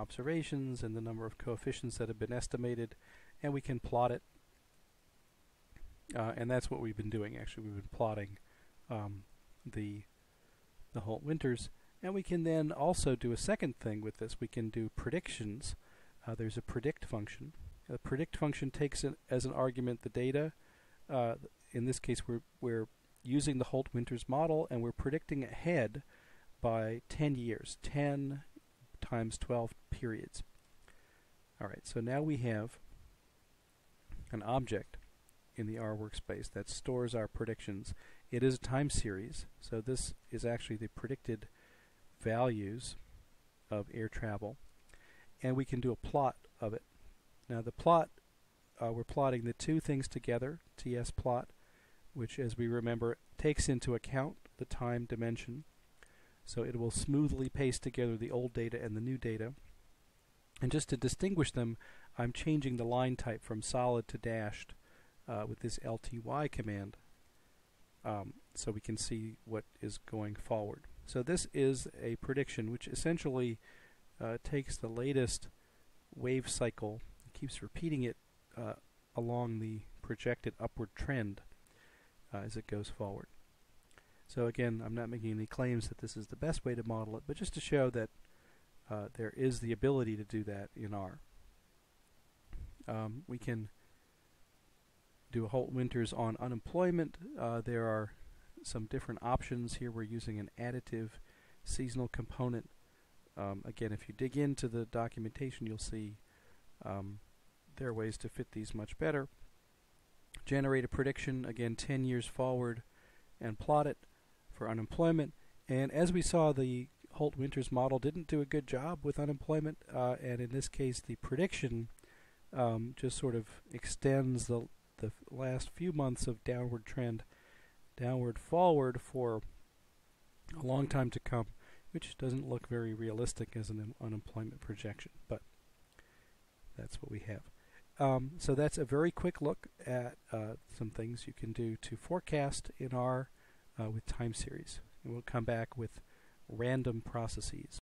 observations and the number of coefficients that have been estimated, and we can plot it. And that's what we've been doing. Actually, we've been plotting the Holt-Winters, and we can then also do a second thing with this. We can do predictions. There's a predict function. The predict function takes as an argument the data. In this case, we're using the Holt-Winters model, and we're predicting ahead by 10 years, 10 times 12 periods. All right, so now we have an object in the R workspace that stores our predictions. It is a time series, so this is actually the predicted values of air travel, and we can do a plot of it. Now the plot, we're plotting the two things together, TS plot, which, as we remember, takes into account the time dimension, so it will smoothly paste together the old data and the new data. And just to distinguish them, I'm changing the line type from solid to dashed with this LTY command, so we can see what is going forward. So this is a prediction which essentially takes the latest wave cycle, keeps repeating it along the projected upward trend as it goes forward. So again, I'm not making any claims that this is the best way to model it, but just to show that there is the ability to do that in R. We can do a Holt-Winters on unemployment. There are some different options here. We're using an additive seasonal component. Again, if you dig into the documentation, you'll see there are ways to fit these much better. Generate a prediction, again 10 years forward, and plot it for unemployment. And as we saw, the Holt-Winters model didn't do a good job with unemployment, and in this case the prediction just sort of extends the last few months of downward trend downward forward for a long time to come, which doesn't look very realistic as an unemployment projection, but that's what we have. So that's a very quick look at some things you can do to forecast in R with time series. And we'll come back with random processes.